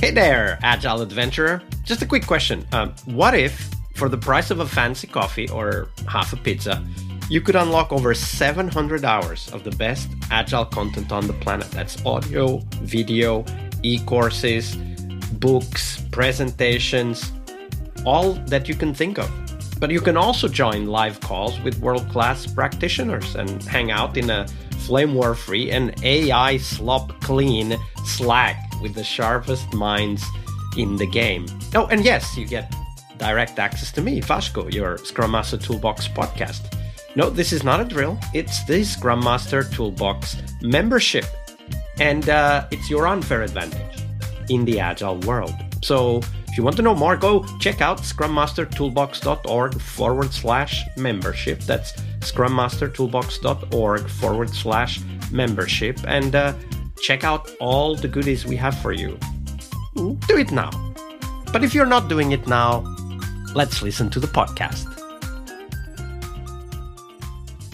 Hey there, Agile Adventurer. Just a quick question. What if, for the price of a fancy coffee or half a pizza, you could unlock over 700 hours of the best Agile content on the planet? That's audio, video, e-courses, books, presentations, all that you can think of. But you can also join live calls with world-class practitioners and hang out in a flame war-free and AI slop-clean Slack with the sharpest minds in the game. Oh, and yes, you get direct access to me, Vasco, your Scrum Master Toolbox podcast. No, this is not a drill. It's the Scrum Master Toolbox membership. And it's your unfair advantage in the Agile world. So if you want to know more, go check out scrummastertoolbox.org/membership. That's scrummastertoolbox.org/membership. And check out all the goodies we have for you. Do it now. But if you're not doing it now, let's listen to the podcast.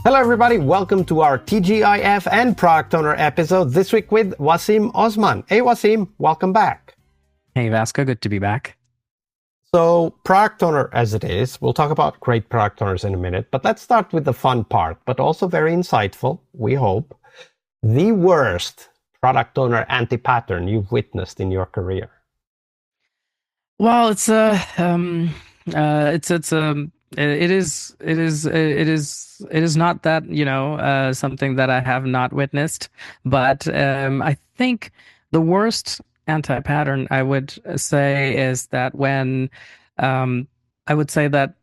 Hello, everybody. Welcome to our TGIF and Product Owner episode this week with Wasim Osman. Hey, Wasim, welcome back. Hey, Vasco. Good to be back. So, product owner as it is, we'll talk about great product owners in a minute, but let's start with the fun part, but also very insightful, we hope. The worst product owner anti-pattern you've witnessed in your career? Well, it is not that, something that I have not witnessed, but I think the worst anti-pattern I would say is that when I would say that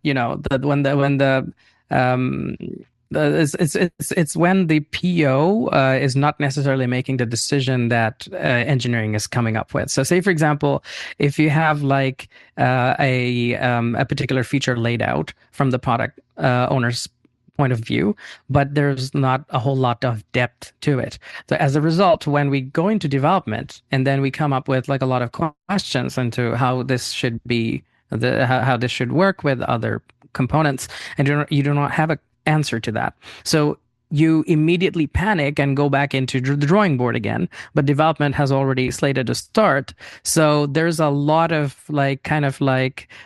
it's when the PO is not necessarily making the decision that engineering is coming up with. So, say for example, if you have like a particular feature laid out from the product owner's point of view, but there's not a whole lot of depth to it. So as a result, when we go into development and then we come up with like a lot of questions into how this should be, how this should work with other components, and you do not have an answer to that. So you immediately panic and go back into the drawing board again, but development has already slated to start. So there's a lot of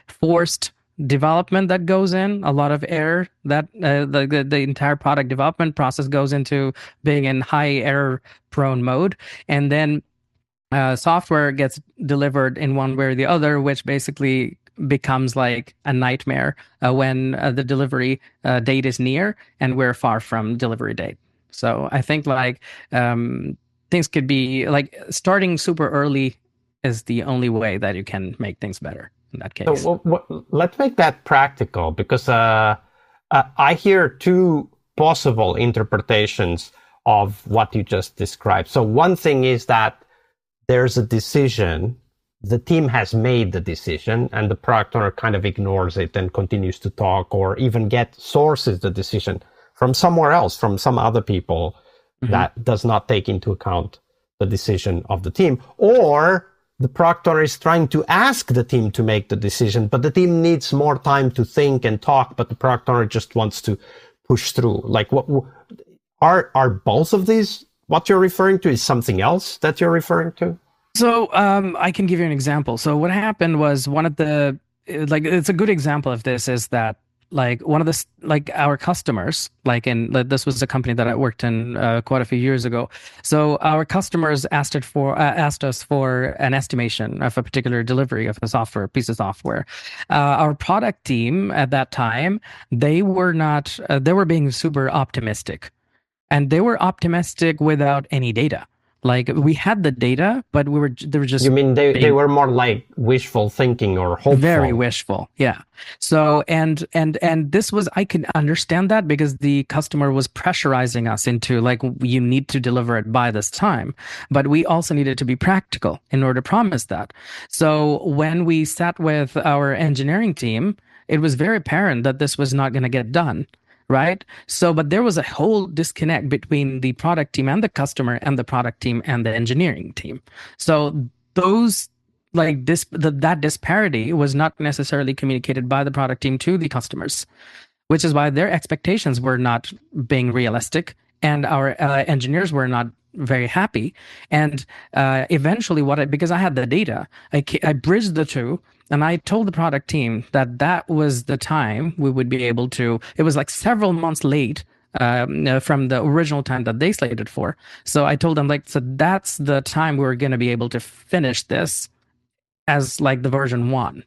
forced development that goes in, a lot of error that the entire product development process goes into being in high error prone mode. And then software gets delivered in one way or the other, which basically becomes like a nightmare when the delivery date is near and we're far from delivery date. So I think things could be like starting super early is the only way that you can make things better in that case. So let's make that practical, because I hear two possible interpretations of what you just described. So one thing is that there's a decision, the team has made the decision, and the product owner kind of ignores it and continues to talk, or even sources the decision from somewhere else, from some other people, that does not take into account the decision of the team. Or the product owner is trying to ask the team to make the decision, but the team needs more time to think and talk, but the product owner just wants to push through. Like, what are both of these what you're referring to? Is something else that you're referring to? So I can give you an example. So what happened was it's a good example of this is that one of the our customers, this was a company that I worked in quite a few years ago. So our customers asked us for an estimation of a particular delivery of a piece of software. Our product team at that time, they were being super optimistic, and they were optimistic without any data. Like, we had the data, but they were just... You mean they were more like wishful thinking or hopeful? Very wishful, yeah. So, and this was, I can understand that because the customer was pressurizing us into, like, you need to deliver it by this time. But we also needed to be practical in order to promise that. So when we sat with our engineering team, it was very apparent that this was not going to get done. Right. So, but there was a whole disconnect between the product team and the customer, and the product team and the engineering team. So that disparity was not necessarily communicated by the product team to the customers, which is why their expectations were not being realistic, and our engineers were not very happy. And eventually, because I had the data, I bridged the two. And I told the product team that that was the time we would be able to. It was like several months late from the original time that they slated for. So I told them like, so that's the time we're going to be able to finish this as like the version 1.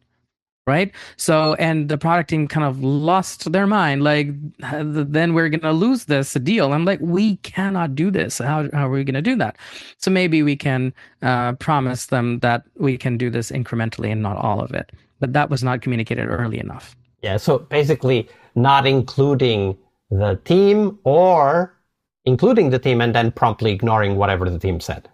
Right. So, and the product team kind of lost their mind. Like, then we're going to lose this deal. I'm like, we cannot do this. How are we going to do that? So maybe we can promise them that we can do this incrementally and not all of it. But that was not communicated early enough. Yeah. So basically, not including the team or including the team and then promptly ignoring whatever the team said.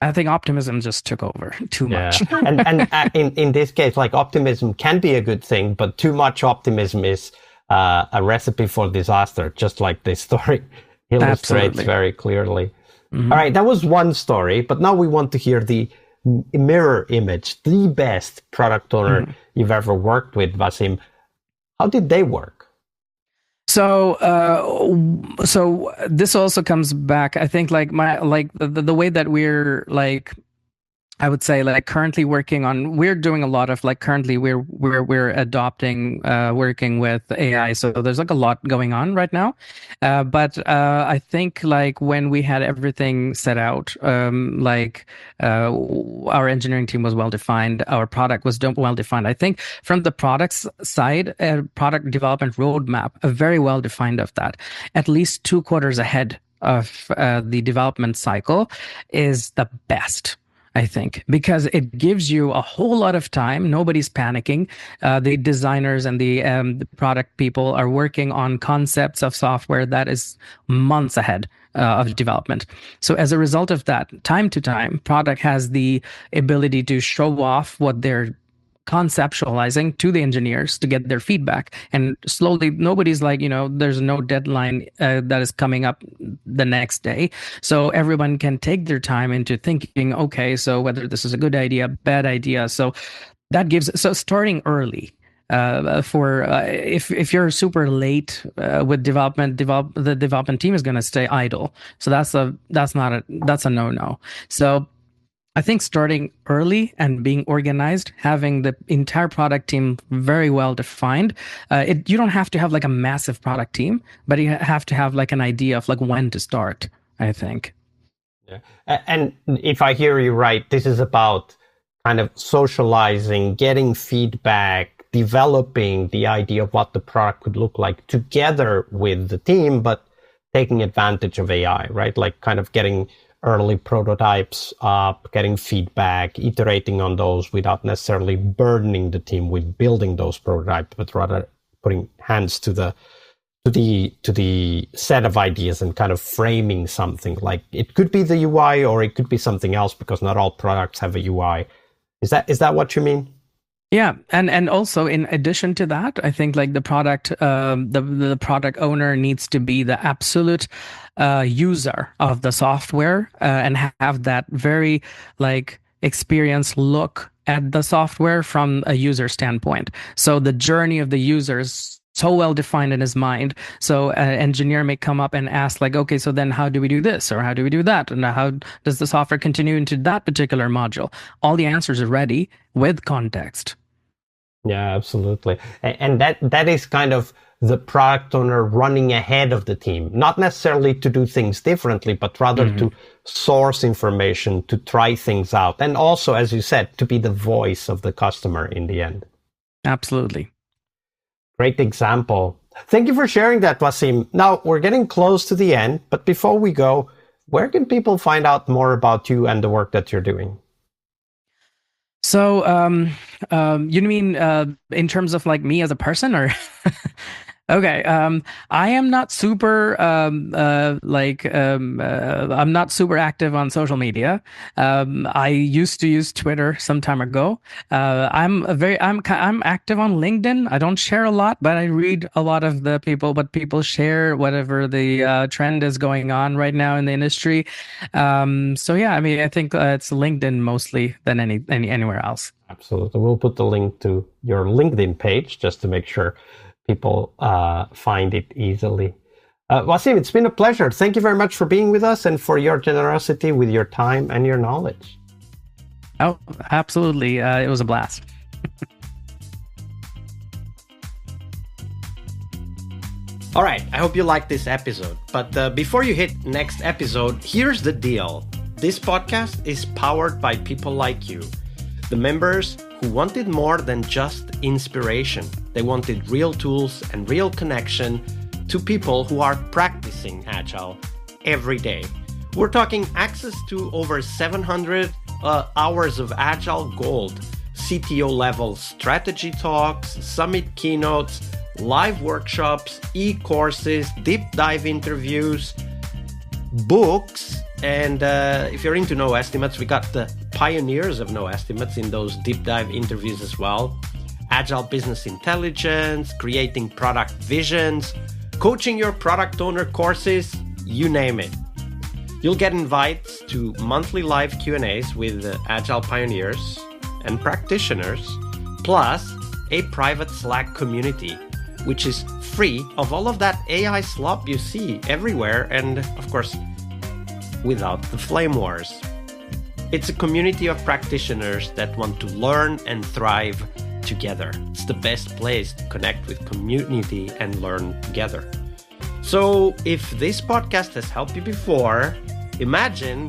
I think optimism just took over too much. and in this case, like optimism can be a good thing, but too much optimism is a recipe for disaster, just like this story illustrates very clearly. Mm-hmm. All right, that was one story, but now we want to hear the mirror image, the best product owner you've ever worked with, Wasim. How did they work? So, so this also comes back. I think like the way that we're like, I would say like currently we're doing a lot of like currently we're adopting working with AI. So there's like a lot going on right now. But I think like when we had everything set out, our engineering team was well defined, our product was well defined. I think from the products side, product development roadmap, a very well defined of that, at least 2 quarters ahead of the development cycle is the best. I think, because it gives you a whole lot of time. Nobody's panicking. The designers and the product people are working on concepts of software that is months ahead of development. So as a result of that, time to time, product has the ability to show off what they're conceptualizing to the engineers to get their feedback, and slowly nobody's like, there's no deadline that is coming up the next day, so everyone can take their time into thinking, okay, so whether this is a good idea, bad idea. So that gives, so starting early if you're super late with development, the development team is going to stay idle. So that's a no. So I think starting early and being organized, having the entire product team very well defined. You don't have to have like a massive product team, but you have to have like an idea of like when to start, I think. Yeah. And if I hear you right, this is about kind of socializing, getting feedback, developing the idea of what the product could look like together with the team, but taking advantage of AI, right? Like kind of getting early prototypes up, getting feedback, iterating on those without necessarily burdening the team with building those prototypes, but rather putting hands to the set of ideas and kind of framing something. Like it could be the UI or it could be something else, because not all products have a UI. Is that what you mean? Yeah, and also in addition to that, I think like the product product owner needs to be the absolute user of the software and have that very like experienced look at the software from a user standpoint. So the journey of the user is so well defined in his mind. So an engineer may come up and ask like, okay, so then how do we do this? Or how do we do that? And how does the software continue into that particular module? All the answers are ready with context. Yeah, absolutely. And that is kind of the product owner running ahead of the team, not necessarily to do things differently, but rather to source information, to try things out. And also, as you said, to be the voice of the customer in the end. Absolutely. Great example. Thank you for sharing that, Wasim. Now, we're getting close to the end, but before we go, where can people find out more about you and the work that you're doing? So, you mean in terms of like me as a person, or? Okay. I am not super I'm not super active on social media. I used to use Twitter some time ago. I'm active on LinkedIn. I don't share a lot, but I read a lot of what people share, whatever the trend is going on right now in the industry. So yeah, I mean, I think it's LinkedIn mostly than anywhere else. Absolutely. We'll put the link to your LinkedIn page just to make sure people find it easily. Wasim, it's been a pleasure. Thank you very much for being with us and for your generosity with your time and your knowledge. Oh, absolutely. It was a blast. All right, I hope you liked this episode. But before you hit next episode, here's the deal. This podcast is powered by people like you, the members who wanted more than just inspiration. They wanted real tools and real connection to people who are practicing Agile every day. We're talking access to over 700 hours of Agile Gold, CTO level strategy talks, summit keynotes, live workshops, e-courses, deep dive interviews, books, and if you're into no estimates, we got the pioneers of no estimates in those deep dive interviews as well. Agile business intelligence, creating product visions, coaching your product owner courses, you name it. You'll get invites to monthly live Q&As with Agile pioneers and practitioners, plus a private Slack community, which is free of all of that AI slop you see everywhere, and of course, without the flame wars. It's a community of practitioners that want to learn and thrive together. It's the best place to connect with community and learn together. So if this podcast has helped you before, imagine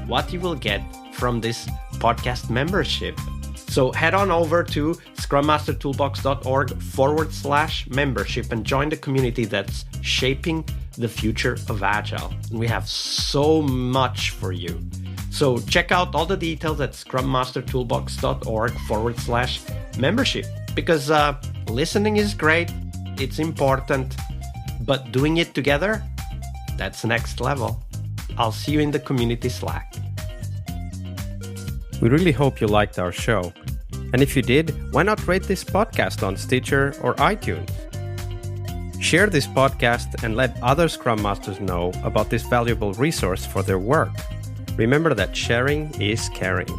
what you will get from this podcast membership. So head on over to scrummastertoolbox.org/membership and join the community that's shaping the future of Agile. And we have so much for you. So check out all the details at scrummastertoolbox.org/membership, because listening is great, it's important, but doing it together, that's next level. I'll see you in the community Slack. We really hope you liked our show. And if you did, why not rate this podcast on Stitcher or iTunes? Share this podcast and let other Scrum Masters know about this valuable resource for their work. Remember that sharing is caring.